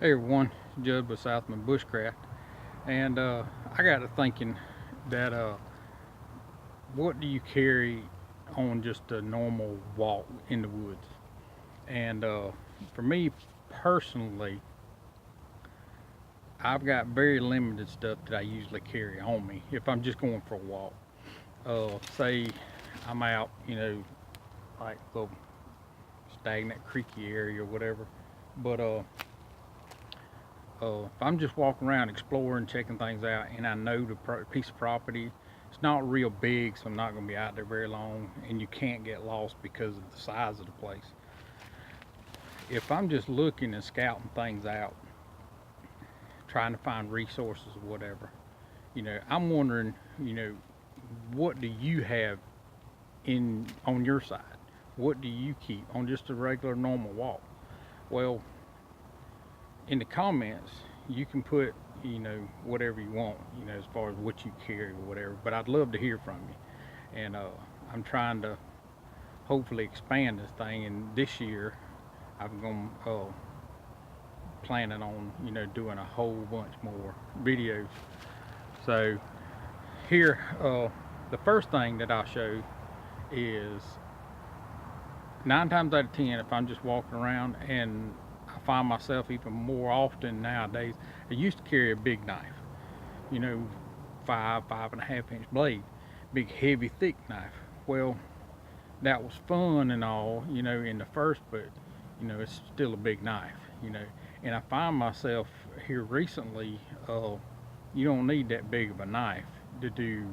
Hey everyone, Jud with SOuthmen Bushcraft, and I got to thinking that what do you carry on just a normal walk in the woods? And for me personally, I've got very limited stuff that I usually carry on me if I'm just going for a walk. Say I'm out, like the stagnant creeky area or whatever, but if I'm just walking around exploring, checking things out, and I know the piece of property, it's not real big, so I'm not going to be out there very long, and you can't get lost because of the size of the place. If I'm just looking and scouting things out, trying to find resources or whatever, I'm wondering, what do you have in on your side? What do you keep on just a regular normal walk? Well, in the comments, you can put, whatever you want, as far as what you carry or whatever. But I'd love to hear from you. And I'm trying to hopefully expand this thing. And this year, I'm going planning on, doing a whole bunch more videos. So here, the first thing that I'll show is 9 times out of 10, if I'm just walking around and I find myself even more often nowadays, I used to carry a big knife, you know, 5.5 inch blade, big, heavy, thick knife. Well, that was fun and all, in the first, but, it's still a big knife. And I find myself here recently, you don't need that big of a knife to do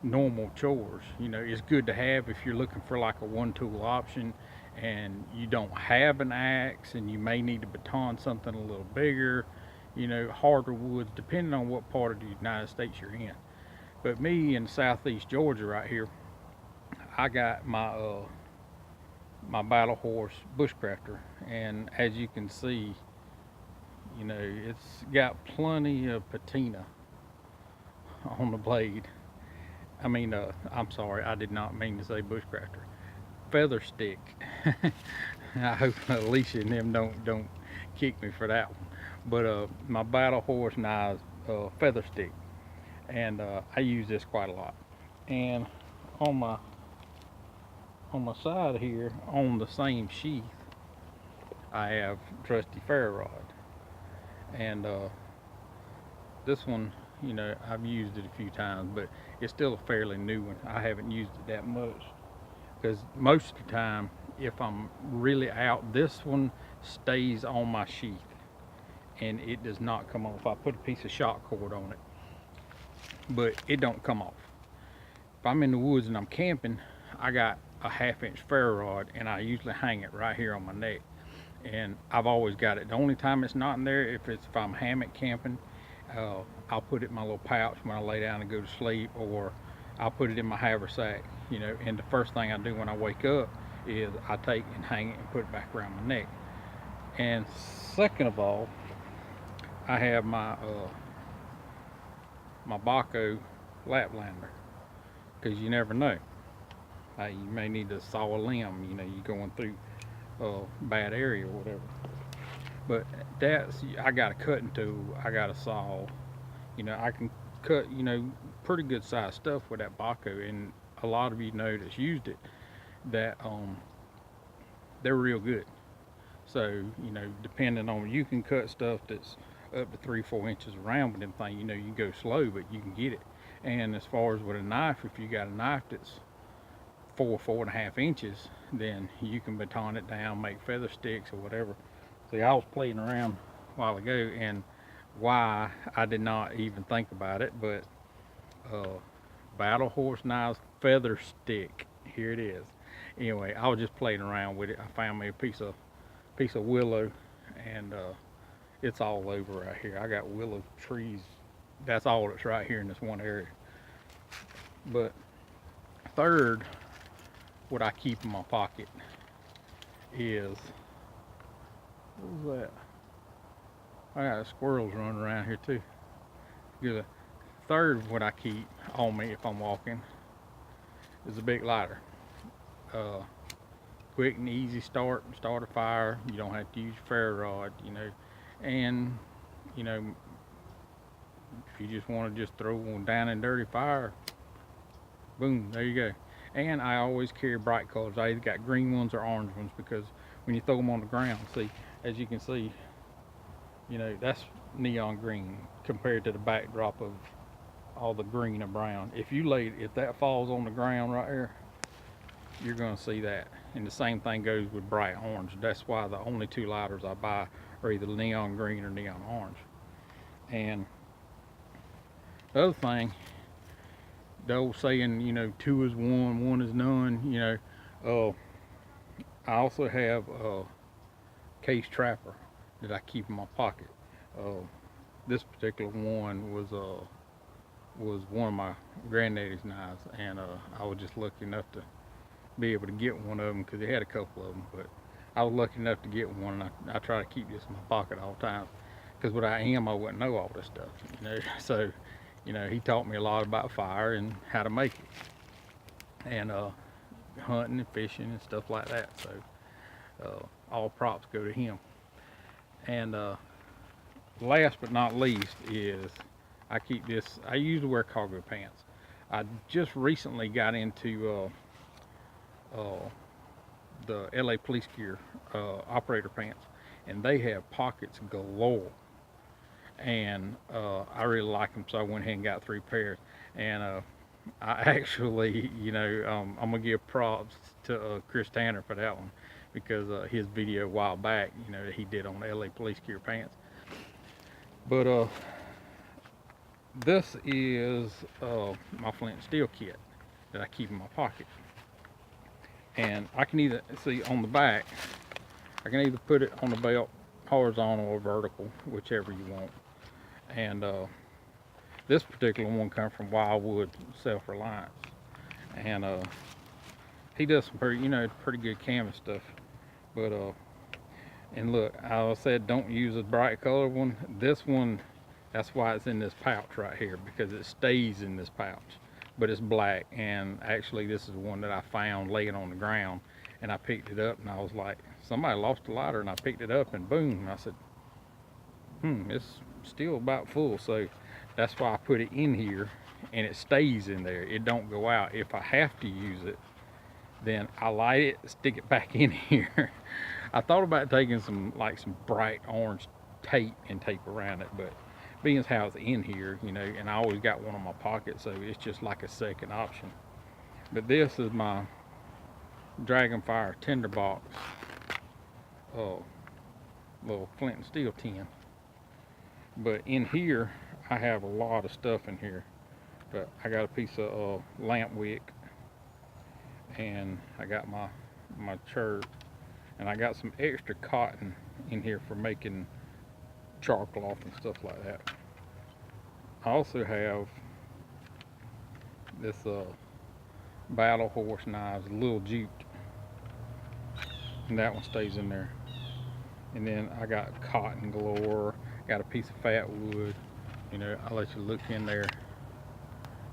normal chores. It's good to have if you're looking for like a one tool option and you don't have an axe and you may need to baton something a little bigger, harder woods, depending on what part of the United States you're in. But me in southeast Georgia right here, I got my battle horse bushcrafter, and as you can see, it's got plenty of patina on the blade. I'm sorry, I did not mean to say bushcrafter. Feather stick. I hope Alicia and them don't kick me for that one. But my battle horse now is feather stick, and I use this quite a lot. And on my on my side here, on the same sheath, I have trusty ferro rod, and this one, I've used it a few times, but it's still a fairly new one. I haven't used it that much because most of the time, if I'm really out, this one stays on my sheath and it does not come off. I put a piece of shock cord on it, but it don't come off. If I'm in the woods and I'm camping, I got a 1/2 inch ferro rod and I usually hang it right here on my neck, and I've always got it. The only time it's not in there if I'm hammock camping, I'll put it in my little pouch when I lay down and go to sleep, or I'll put it in my haversack. And the first thing I do when I wake up is I take and hang it and put it back around my neck. And second of all, I have my Baco Laplander, because you never know. You may need to saw a limb. You're going through a bad area or whatever. But I got a cutting tool. I got a saw. I can cut, pretty good sized stuff with that Baco. And a lot of you know that's used it, that they're real good. So, depending on, you can cut stuff that's up to 3-4 inches around with them thing. You can go slow, but you can get it. And as far as with a knife, if you got a knife that's 4.5 inches, then you can baton it down, make feather sticks or whatever. See, I was playing around a while ago, and why I did not even think about it, but battle horse knives feather stick. Here it is. Anyway, I was just playing around with it. I found me a piece of willow, and it's all over right here. I got willow trees. That's all that's right here in this one area. But third, what I keep in my pocket is, what was that? I got squirrels running around here too. The third, what I keep on me if I'm walking, is a big lighter. Quick and easy start a fire. You don't have to use your ferro rod. And you know, if you just want to just throw one down in dirty fire, boom, there you go. And I always carry bright colors. I either got green ones or orange ones, because when you throw them on the ground, see, as you can see, that's neon green compared to the backdrop of all the green or brown. If that falls on the ground right here, you're gonna see that. And the same thing goes with bright orange. That's why the only two lighters I buy are either neon green or neon orange. And the other thing, the old saying, two is one, one is none. I also have a case trapper that I keep in my pocket. Uh, this particular one was one of my granddaddy's knives, and I was just lucky enough to be able to get one of them, because he had a couple of them. But I was lucky enough to get one, and I try to keep this in my pocket all the time, because what I wouldn't know all this stuff. So he taught me a lot about fire and how to make it, and hunting and fishing and stuff like that. So all props go to him. And last but not least is I keep this. I usually wear cargo pants. I just recently got into the LA Police Gear operator pants, and they have pockets galore. And I really like them, so I went ahead and got 3 pairs. And I actually, I'm gonna give props to Chris Tanner for that one, because his video a while back, that he did on LA Police Gear pants. But this is my flint and steel kit that I keep in my pocket. And I can either see on the back, I can either put it on the belt horizontal or vertical, whichever you want. And this particular one comes from Wildwood Self-Reliance, and he does some pretty good canvas stuff. But and look, I said don't use a bright color one. This one, that's why it's in this pouch right here, because it stays in this pouch. But it's black, and actually this is one that I found laying on the ground, and I picked it up, and I was like, somebody lost a lighter, and I picked it up, and boom, and I said, it's still about full. So that's why I put it in here, and it stays in there. It don't go out. If I have to use it, then I light it, stick it back in here. I thought about taking some bright orange tape and tape around it, but being as how it's in here, and I always got one in my pocket, so it's just like a second option. But this is my Dragonfire tinderbox little flint and steel tin. But in here, I have a lot of stuff in here. But I got a piece of lamp wick, and I got my chert, and I got some extra cotton in here for making char cloth and stuff like that. I also have this battle horse knives, a little jute, and that one stays in there. And then I got cotton galore, got a piece of fat wood. I'll let you look in there.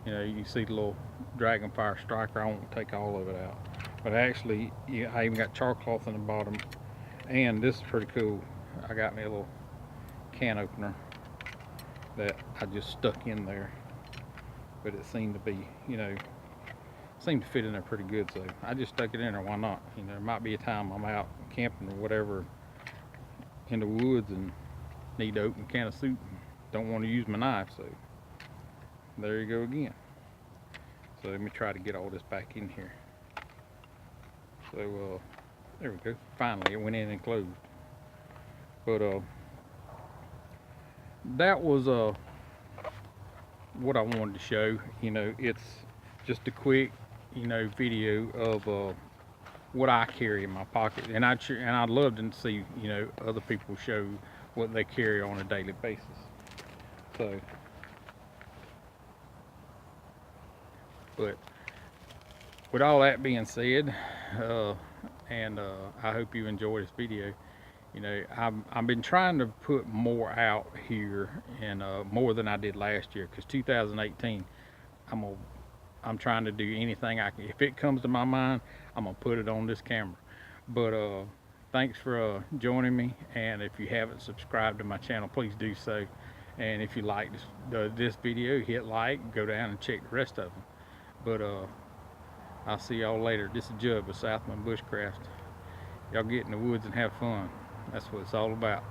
You see the little Dragonfire striker. I won't take all of it out, but actually I even got char cloth in the bottom. And this is pretty cool. I got me a little can opener that I just stuck in there, but it seemed to be, seemed to fit in there pretty good, so I just stuck it in there. Why not? There might be a time I'm out camping or whatever in the woods and need to open a can of soup and don't want to use my knife, so there you go again. So let me try to get all this back in here. So there we go. Finally, it went in and closed. But that was what I wanted to show. It's just a quick video of what I carry in my pocket, and I'd love to see other people show what they carry on a daily basis. So, but with all that being said, and I hope you enjoy this video. I've been trying to put more out here, and more than I did last year, because 2018 I'm trying to do anything I can. If it comes to my mind, I'm gonna put it on this camera. But thanks for joining me. And if you haven't subscribed to my channel, please do so. And if you like this video, hit like, go down and check the rest of them. But I'll see y'all later. This is Jud with SOuthmen Bushcraft. Y'all get in the woods and have fun. That's what it's all about.